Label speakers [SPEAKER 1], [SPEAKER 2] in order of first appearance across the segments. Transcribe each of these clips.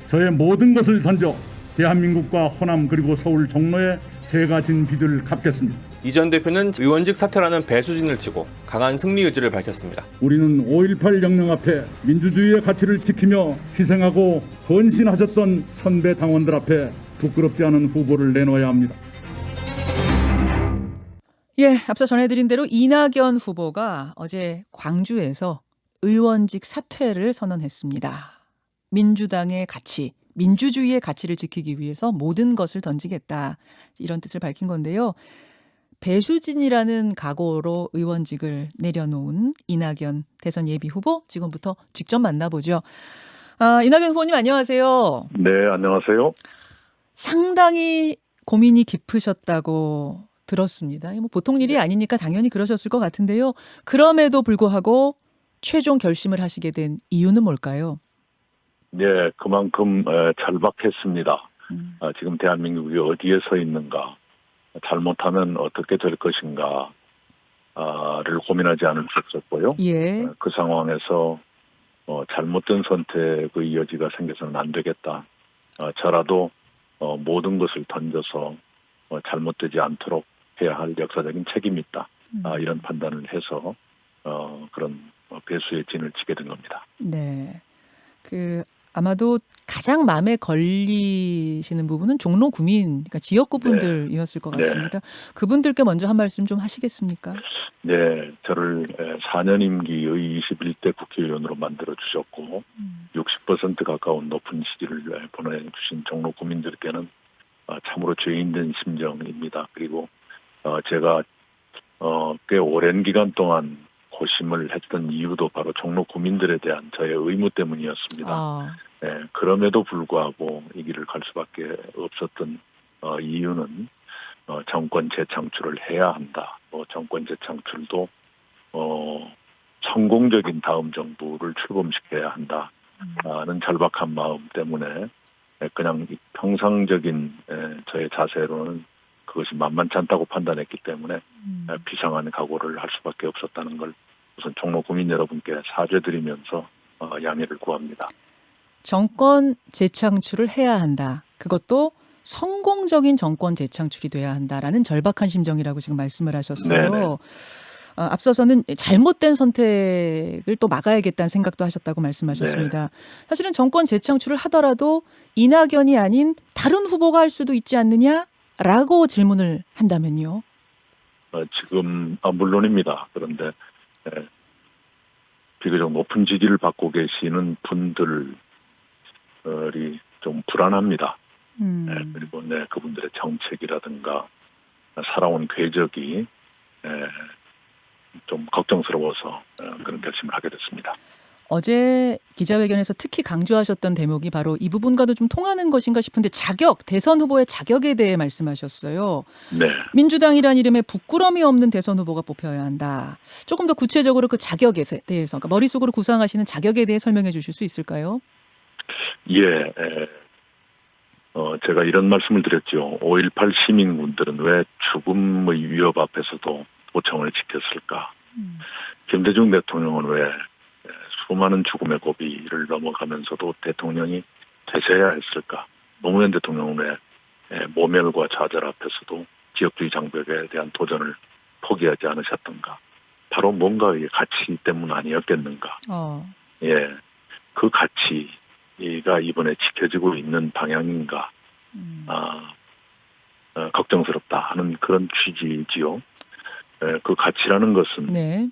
[SPEAKER 1] 저의 모든 것을 던져 대한민국과 호남 그리고 서울 종로에 제가 진 빚을 갚겠습니다.
[SPEAKER 2] 이 전 대표는 의원직 사퇴라는 배수진을 치고 강한 승리 의지를 밝혔습니다.
[SPEAKER 1] 우리는 5.18 혁명 앞에 민주주의의 가치를 지키며 희생하고 헌신하셨던 선배 당원들 앞에 부끄럽지 않은 후보를 내놓아야 합니다.
[SPEAKER 3] 예, 앞서 전해드린 대로 이낙연 후보가 어제 광주에서 의원직 사퇴를 선언했습니다. 민주당의 가치, 민주주의의 가치를 지키기 위해서 모든 것을 던지겠다. 이런 뜻을 밝힌 건데요. 배수진이라는 각오로 의원직을 내려놓은 이낙연 대선 예비 후보 지금부터 직접 만나보죠. 이낙연 후보님 안녕하세요.
[SPEAKER 4] 네, 안녕하세요.
[SPEAKER 3] 상당히 고민이 깊으셨다고 들었습니다. 뭐 보통 일이 아니니까 당연히 그러셨을 것 같은데요. 그럼에도 불구하고 최종 결심을 하시게 된 이유는 뭘까요?
[SPEAKER 4] 네, 그만큼 절박했습니다. 지금 대한민국이 어디에 서 있는가, 잘못하면 어떻게 될 것인가를 고민하지 않을 수 없었고요.
[SPEAKER 3] 예.
[SPEAKER 4] 그 상황에서 잘못된 선택의 여지가 생겨서는 안 되겠다. 저라도 모든 것을 던져서 잘못되지 않도록 해야 할 역사적인 책임이 있다. 이런 판단을 해서 그런 배수의 진을 치게 된 겁니다.
[SPEAKER 3] 네. 아마도 가장 마음에 걸리시는 부분은 종로 구민, 그러니까 지역구 분들이었을 것 같습니다. 그분들께 먼저 한 말씀 좀 하시겠습니까?
[SPEAKER 4] 네, 저를 4년 임기의 21대 국회의원으로 만들어 주셨고 60% 가까운 높은 지지를 보내주신 종로 구민들께는 참으로 죄인된 심정입니다. 그리고 제가 꽤 오랜 기간 동안 고심을 했던 이유도 바로 종로 구민들에 대한 저의 의무 때문이었습니다. 네, 그럼에도 불구하고 이 길을 갈 수밖에 없었던 이유는 정권 재창출을 해야 한다. 정권 재창출도 성공적인 다음 정부를 출범시켜야 한다는 절박한 마음 때문에 그냥 평상적인 저의 자세로는 그것이 만만치 않다고 판단했기 때문에 비상한 각오를 할 수밖에 없었다는 걸 우선 종로 구민 여러분께 사죄드리면서 양해를 구합니다.
[SPEAKER 3] 정권 재창출을 해야 한다. 그것도 성공적인 정권 재창출이 돼야 한다라는 절박한 심정이라고 지금 말씀을 하셨어요.
[SPEAKER 4] 네네.
[SPEAKER 3] 앞서서는 잘못된 선택을 또 막아야겠다는 생각도 하셨다고 말씀하셨습니다. 사실은 정권 재창출을 하더라도 이낙연이 아닌 다른 후보가 할 수도 있지 않느냐라고 질문을 한다면요.
[SPEAKER 4] 지금 물론입니다. 그런데 비교적 높은 지지를 받고 계시는 분들이 좀 불안합니다. 그리고 그분들의 정책이라든가 살아온 궤적이 좀 걱정스러워서 그런 결심을 하게 됐습니다.
[SPEAKER 3] 어제 기자회견에서 특히 강조하셨던 대목이 바로 이 부분과도 좀 통하는 것인가 싶은데 대선 후보의 자격에 대해 말씀하셨어요.
[SPEAKER 4] 네.
[SPEAKER 3] 민주당이란 이름에 부끄러움이 없는 대선 후보가 뽑혀야 한다. 조금 더 구체적으로 그 자격에 대해서, 그러니까 머릿속으로 구상하시는 자격에 대해 설명해 주실 수 있을까요?
[SPEAKER 4] 예. 제가 이런 말씀을 드렸죠. 5.18 시민군들은 왜 죽음의 위협 앞에서도 도청을 지켰을까? 김대중 대통령은 왜 수많은 죽음의 고비를 넘어가면서도 대통령이 되셔야 했을까? 노무현 대통령은 왜 모멸과 좌절 앞에서도 지역주의 장벽에 대한 도전을 포기하지 않으셨던가? 바로 뭔가의 가치 때문 아니었겠는가? 예, 그 가치가 이번에 지켜지고 있는 방향인가? 걱정스럽다 하는 그런 취지지요. 그 가치라는 것은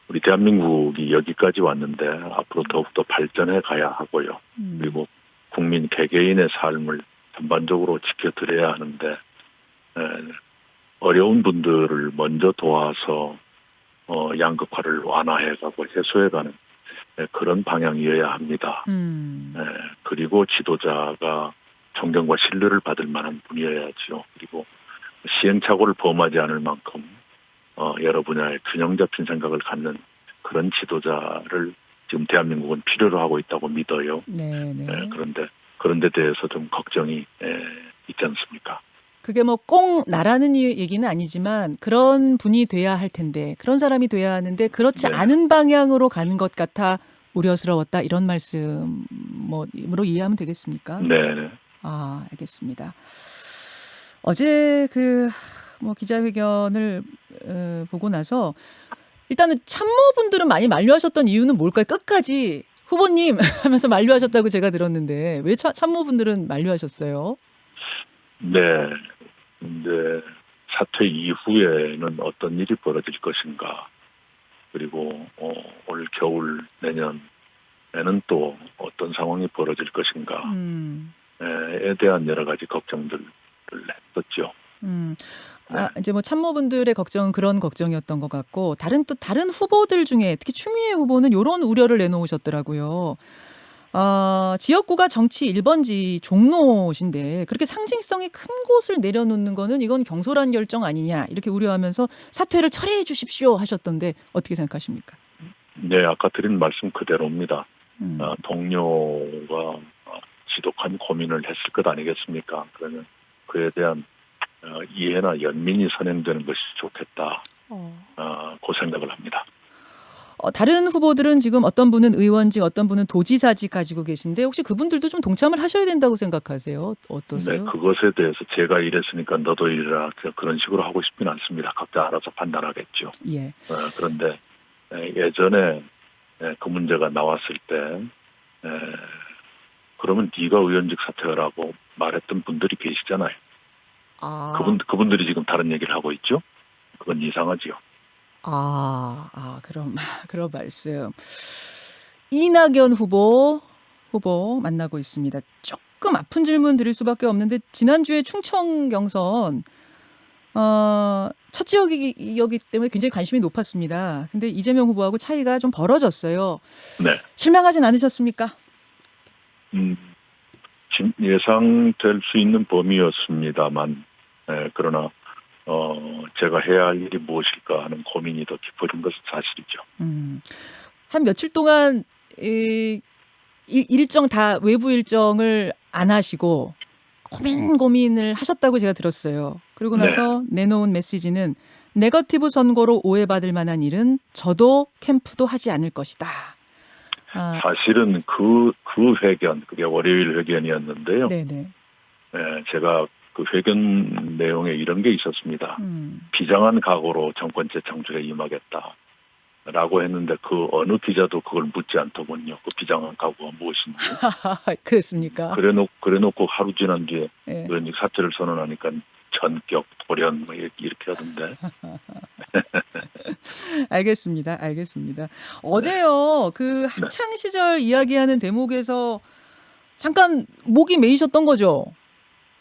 [SPEAKER 4] 우리 대한민국이 여기까지 왔는데 앞으로 더욱더 발전해 가야 하고요. 그리고 국민 개개인의 삶을 전반적으로 지켜드려야 하는데 어려운 분들을 먼저 도와서 양극화를 완화해가고 해소해가는 그런 방향이어야 합니다. 그리고 지도자가 존경과 신뢰를 받을 만한 분이어야죠. 그리고 시행착오를 범하지 않을 만큼 여러 분야의 균형 잡힌 생각을 갖는 그런 지도자를 지금 대한민국은 필요로 하고 있다고 믿어요. 그런 데 대해서 좀 걱정이 있지 않습니까?
[SPEAKER 3] 그게 뭐 꼭 나라는 얘기는 아니지만 그런 분이 돼야 할 텐데, 그런 사람이 돼야 하는데 그렇지 않은 방향으로 가는 것 같아 우려스러웠다 이런 말씀 뭐로 이해하면 되겠습니까?
[SPEAKER 4] 네.
[SPEAKER 3] 알겠습니다. 어제 그 뭐 기자회견을 보고 나서 일단은 참모분들은 많이 만류하셨던 이유는 뭘까요? 끝까지 후보님 하면서 만류하셨다고 제가 들었는데 왜 참모분들은 만류하셨어요?
[SPEAKER 4] 네. 이제 사퇴 이후에는 어떤 일이 벌어질 것인가. 그리고 올 겨울 내년에는 또 어떤 상황이 벌어질 것인가에 대한 여러 가지 걱정들을 했었죠.
[SPEAKER 3] 이제 뭐 참모분들의 걱정은 그런 걱정이었던 것 같고 다른 후보들 중에 특히 추미애 후보는 이런 우려를 내놓으셨더라고요. 지역구가 정치 1번지 종로신데 그렇게 상징성이 큰 곳을 내려놓는 거는 이건 경솔한 결정 아니냐 이렇게 우려하면서 사퇴를 철회해 주십시오 하셨던데 어떻게 생각하십니까?
[SPEAKER 4] 네, 아까 드린 말씀 그대로입니다.
[SPEAKER 3] 음.
[SPEAKER 4] 동료가 지독한 고민을 했을 것 아니겠습니까? 그러면 그에 대한 이해나 연민이 선행되는 것이 좋겠다. 그 생각을 합니다.
[SPEAKER 3] 다른 후보들은 지금 어떤 분은 의원직, 어떤 분은 도지사직 가지고 계신데 혹시 그분들도 좀 동참을 하셔야 된다고 생각하세요? 어떠세요?
[SPEAKER 4] 네, 그것에 대해서 제가 이랬으니까 너도 이래라 그런 식으로 하고 싶지는 않습니다. 각자 알아서 판단하겠죠.
[SPEAKER 3] 예.
[SPEAKER 4] 그런데 예전에 그 문제가 나왔을 때 그러면 네가 의원직 사퇴하라고 말했던 분들이 계시잖아요. 그분들이 지금 다른 얘기를 하고 있죠. 그건 이상하지요.
[SPEAKER 3] 그런 말씀. 이낙연 후보 만나고 있습니다. 조금 아픈 질문 드릴 수밖에 없는데 지난주에 충청 경선 첫 지역이기 때문에 굉장히 관심이 높았습니다. 근데 이재명 후보하고 차이가 좀 벌어졌어요.
[SPEAKER 4] 네.
[SPEAKER 3] 실망하진 않으셨습니까?
[SPEAKER 4] 예상될 수 있는 범위였습니다만, 그러나 제가 해야 할 일이 무엇일까 하는 고민이 더 깊어진 것은 사실이죠.
[SPEAKER 3] 한 며칠 동안 일정 다 외부 일정을 안 하시고 고민을 하셨다고 제가 들었어요. 그리고 나서 내놓은 메시지는 네거티브 선거로 오해받을 만한 일은 저도 캠프도 하지 않을 것이다.
[SPEAKER 4] 사실은 그 회견, 그게 월요일 회견이었는데요.
[SPEAKER 3] 네네.
[SPEAKER 4] 제가 그 회견 내용에 이런 게 있었습니다. 비장한 각오로 정권 재창출에 임하겠다라고 했는데 그 어느 기자도 그걸 묻지 않더군요. 그 비장한 각오가 무엇인지.
[SPEAKER 3] 그랬습니까?
[SPEAKER 4] 그래놓고 하루 지난 뒤에
[SPEAKER 3] 네.
[SPEAKER 4] 의원직 사퇴를 선언하니까 전격 돌연 뭐 이렇게 하던데.
[SPEAKER 3] 알겠습니다. 어제요 그 학창 시절 이야기하는 대목에서 잠깐 목이 메이셨던 거죠.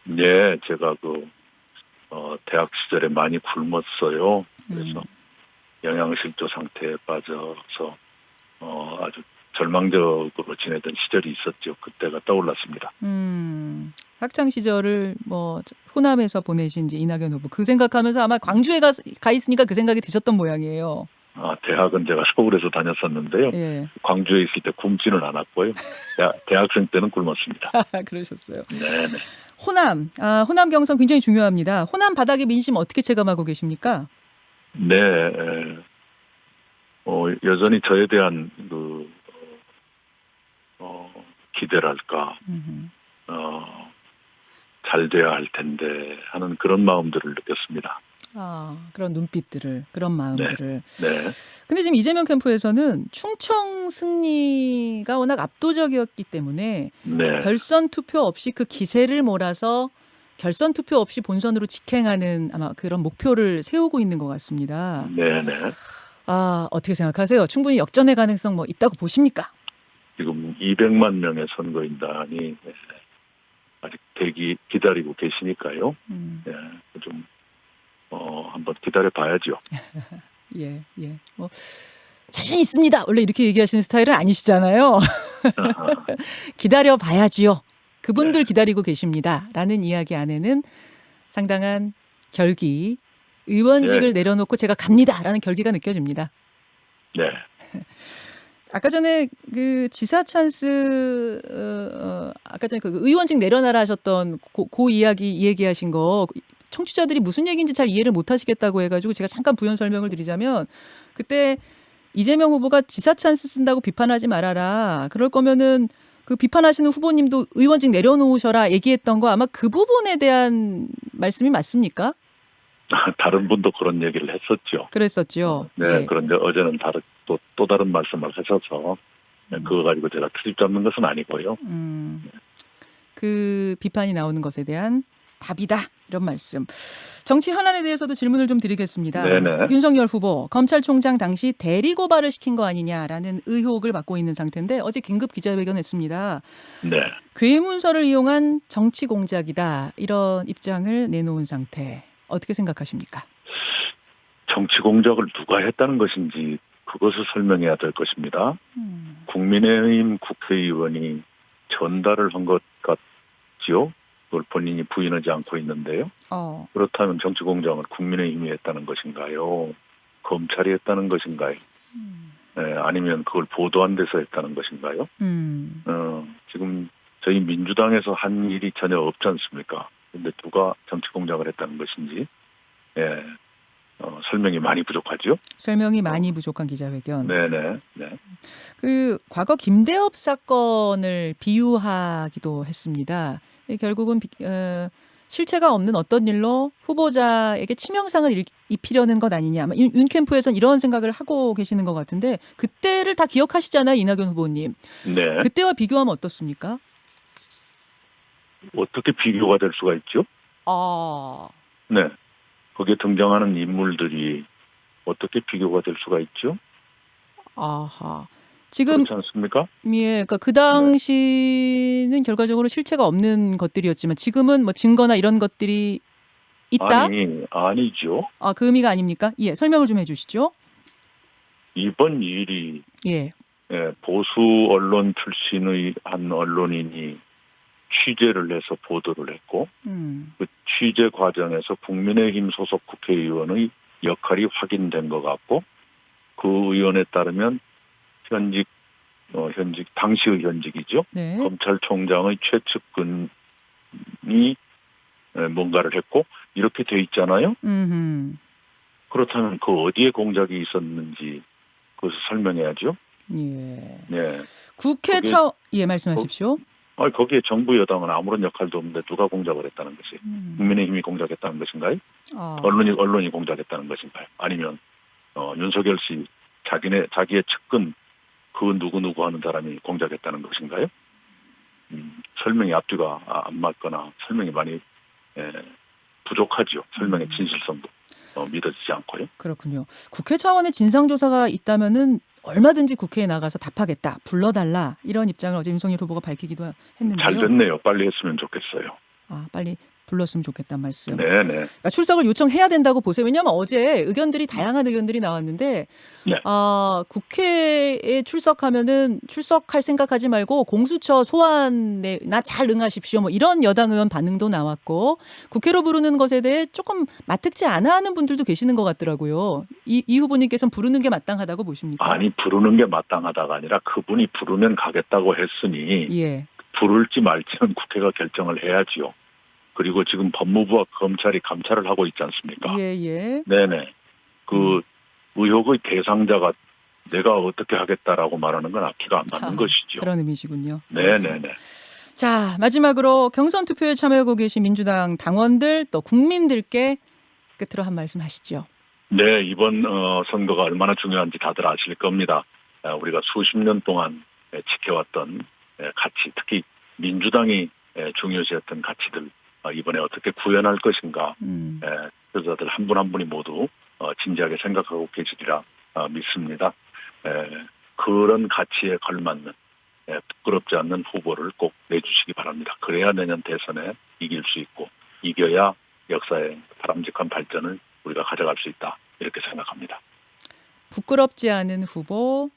[SPEAKER 4] 네, 제가 대학 시절에 많이 굶었어요. 그래서 영양실조 상태에 빠져서 아주 절망적으로 지내던 시절이 있었죠. 그때가 떠올랐습니다.
[SPEAKER 3] 학창 시절을 뭐 호남에서 보내신 이제 이낙연 후보 그 생각하면서 아마 광주에 가 있으니까 그 생각이 드셨던 모양이에요.
[SPEAKER 4] 대학은 제가 서울에서 다녔었는데요.
[SPEAKER 3] 예.
[SPEAKER 4] 광주에 있을 때 굶지는 않았고요. 대학생 때는 굶었습니다.
[SPEAKER 3] 그러셨어요.
[SPEAKER 4] 네네.
[SPEAKER 3] 호남 경선 굉장히 중요합니다. 호남 바닥의 민심 어떻게 체감하고 계십니까?
[SPEAKER 4] 네, 여전히 저에 대한 기대랄까, 잘 돼야 할 텐데 하는 그런 마음들을 느꼈습니다.
[SPEAKER 3] 그런 눈빛들을, 그런 마음들을.
[SPEAKER 4] 네.
[SPEAKER 3] 근데 지금 이재명 캠프에서는 충청 승리가 워낙 압도적이었기 때문에 결선 투표 없이 그 기세를 몰아서 결선 투표 없이 본선으로 직행하는 아마 그런 목표를 세우고 있는 것 같습니다.
[SPEAKER 4] 네네.
[SPEAKER 3] 어떻게 생각하세요? 충분히 역전의 가능성 뭐 있다고 보십니까?
[SPEAKER 4] 지금 200만 명의 선거인단이 아직 기다리고 계시니까요. 좀 한번 기다려 봐야죠.
[SPEAKER 3] 예. 뭐 자신 있습니다. 원래 이렇게 얘기하시는 스타일은 아니시잖아요. 기다려 봐야지요. 그분들 기다리고 계십니다라는 이야기 안에는 상당한 결기, 의원직을 내려놓고 제가 갑니다라는 결기가 느껴집니다.
[SPEAKER 4] 네.
[SPEAKER 3] 아까 전에 그 지사 찬스 아까 전에 그 의원직 내려놔라 하셨던 그 이야기 얘기하신 거 청취자들이 무슨 얘기인지 잘 이해를 못 하시겠다고 해가지고 제가 잠깐 부연 설명을 드리자면 그때 이재명 후보가 지사 찬스 쓴다고 비판하지 말아라. 그럴 거면은 그 비판하시는 후보님도 의원직 내려놓으셔라 얘기했던 거 아마 그 부분에 대한 말씀이 맞습니까?
[SPEAKER 4] 다른 분도 그런 얘기를 했었죠.
[SPEAKER 3] 그랬었죠.
[SPEAKER 4] 네,
[SPEAKER 3] 예.
[SPEAKER 4] 그런데 어제는 또 다른 말씀을 하셔서 그거 가지고 제가 트집 잡는 것은 아니고요.
[SPEAKER 3] 그 비판이 나오는 것에 대한 답이다 이런 말씀. 정치 현안에 대해서도 질문을 좀 드리겠습니다.
[SPEAKER 4] 네네.
[SPEAKER 3] 윤석열 후보 검찰총장 당시 대리 고발을 시킨 거 아니냐라는 의혹을 받고 있는 상태인데 어제 긴급 기자회견했습니다.
[SPEAKER 4] 네.
[SPEAKER 3] 괴문서를 이용한 정치 공작이다 이런 입장을 내놓은 상태. 어떻게 생각하십니까?
[SPEAKER 4] 정치 공작을 누가 했다는 것인지 그것을 설명해야 될 것입니다. 국민의힘 국회의원이 전달을 한 것 같지요. 그걸 본인이 부인하지 않고 있는데요. 그렇다면 정치 공작을 국민의힘이 했다는 것인가요? 검찰이 했다는 것인가요? 아니면 그걸 보도한 데서 했다는 것인가요? 지금 저희 민주당에서 한 일이 전혀 없지 않습니까? 근데 누가 정치 공작을 했다는 것인지 설명이 많이 부족하죠.
[SPEAKER 3] 설명이 많이 부족한 기자회견.
[SPEAKER 4] 네네. 네.
[SPEAKER 3] 그 과거 김대엽 사건을 비유하기도 했습니다. 결국은 실체가 없는 어떤 일로 후보자에게 치명상을 입히려는 것 아니냐. 아마 윤 캠프에서는 이런 생각을 하고 계시는 것 같은데 그때를 다 기억하시잖아요, 이낙연 후보님.
[SPEAKER 4] 네.
[SPEAKER 3] 그때와 비교하면 어떻습니까?
[SPEAKER 4] 어떻게 비교가 될 수가 있죠? 네. 거기에 등장하는 인물들이 어떻게 비교가 될 수가 있죠?
[SPEAKER 3] 아하. 지금
[SPEAKER 4] 그렇지 않습니까?
[SPEAKER 3] 예, 그러니까 그 당시는 결과적으로 실체가 없는 것들이었지만 지금은 뭐 증거나 이런 것들이 있다?
[SPEAKER 4] 아니죠.
[SPEAKER 3] 그 의미가 아닙니까? 예, 설명을 좀 해주시죠.
[SPEAKER 4] 이번 일이
[SPEAKER 3] 예.
[SPEAKER 4] 보수 언론 출신의 한 언론인이 취재를 해서 보도를 했고 그 취재 과정에서 국민의힘 소속 국회의원의 역할이 확인된 것 같고 그 의원에 따르면 현직 당시의 현직이죠.
[SPEAKER 3] 네.
[SPEAKER 4] 검찰총장의 최측근이 뭔가를 했고 이렇게 돼 있잖아요. 그렇다면 그 어디에 공작이 있었는지 그것을 설명해야죠.
[SPEAKER 3] 예.
[SPEAKER 4] 네.
[SPEAKER 3] 국회 말씀하십시오.
[SPEAKER 4] 거기에 정부 여당은 아무런 역할도 없는데 누가 공작을 했다는 것이 국민의힘이 공작했다는 것인가요? 언론이 공작했다는 것인가요? 아니면 윤석열 씨 자기의 측근 그 누구 하는 사람이 공작했다는 것인가요? 설명이 앞뒤가 안 맞거나 설명이 많이 부족하죠. 설명의 진실성도 믿어지지 않고요.
[SPEAKER 3] 그렇군요. 국회 차원의 진상조사가 있다면은 얼마든지 국회에 나가서 답하겠다, 불러달라 이런 입장을 어제 윤석열 후보가 밝히기도 했는데요.
[SPEAKER 4] 잘 됐네요. 빨리 했으면 좋겠어요.
[SPEAKER 3] 빨리 불렀으면 좋겠다는 말씀.
[SPEAKER 4] 네네.
[SPEAKER 3] 그러니까 출석을 요청해야 된다고 보세요. 왜냐하면 어제 다양한 의견들이 나왔는데
[SPEAKER 4] 네.
[SPEAKER 3] 국회에 출석할 생각하지 말고 공수처 소환에 잘 응하십시오. 뭐 이런 여당 의원 반응도 나왔고 국회로 부르는 것에 대해 조금 마뜩지 않아 하는 분들도 계시는 것 같더라고요. 이 후보님께서는 부르는 게 마땅하다고 보십니까?
[SPEAKER 4] 아니 부르는 게 마땅하다가 아니라 그분이 부르면 가겠다고 했으니
[SPEAKER 3] 예.
[SPEAKER 4] 부를지 말지는 국회가 결정을 해야지요. 그리고 지금 법무부와 검찰이 감찰을 하고 있지 않습니까?
[SPEAKER 3] 예.
[SPEAKER 4] 네네. 그 의혹의 대상자가 내가 어떻게 하겠다라고 말하는 건 앞뒤가 안 맞는 것이죠.
[SPEAKER 3] 그런 의미시군요.
[SPEAKER 4] 네네네.
[SPEAKER 3] 자, 마지막으로 경선 투표에 참여하고 계신 민주당 당원들 또 국민들께 끝으로 한 말씀 하시죠.
[SPEAKER 4] 네, 이번 선거가 얼마나 중요한지 다들 아실 겁니다. 우리가 수십 년 동안 지켜왔던 가치, 특히 민주당이 중요시했던 가치들 이번에 어떻게 구현할 것인가. 그래서들 한 분 한 분이 모두 진지하게 생각하고 계시리라 믿습니다. 그런 가치에 걸맞는 부끄럽지 않는 후보를 꼭 내주시기 바랍니다. 그래야 내년 대선에 이길 수 있고 이겨야 역사의 바람직한 발전을 우리가 가져갈 수 있다. 이렇게 생각합니다.
[SPEAKER 3] 부끄럽지 않은 후보,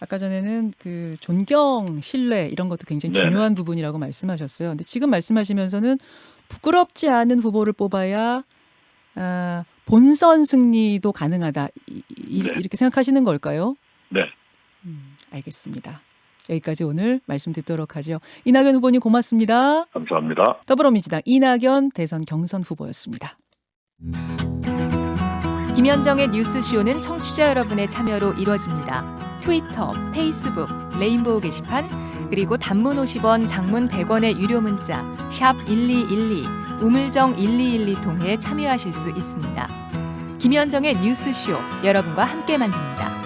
[SPEAKER 3] 아까 전에는 그 존경, 신뢰 이런 것도 굉장히 중요한 부분이라고 말씀하셨어요. 근데 지금 말씀하시면서는 부끄럽지 않은 후보를 뽑아야 본선 승리도 가능하다. 이렇게 생각하시는 걸까요?
[SPEAKER 4] 네.
[SPEAKER 3] 알겠습니다. 여기까지 오늘 말씀 듣도록 하죠. 이낙연 후보님 고맙습니다.
[SPEAKER 4] 감사합니다.
[SPEAKER 3] 더불어민주당 이낙연 대선 경선 후보였습니다.
[SPEAKER 5] 김현정의 뉴스쇼는 청취자 여러분의 참여로 이루어집니다. 트위터, 페이스북, 레인보우 게시판, 그리고 단문 50원, 장문 100원의 유료 문자 샵 1212, 우물정 1212 통해 참여하실 수 있습니다. 김현정의 뉴스쇼, 여러분과 함께 만듭니다.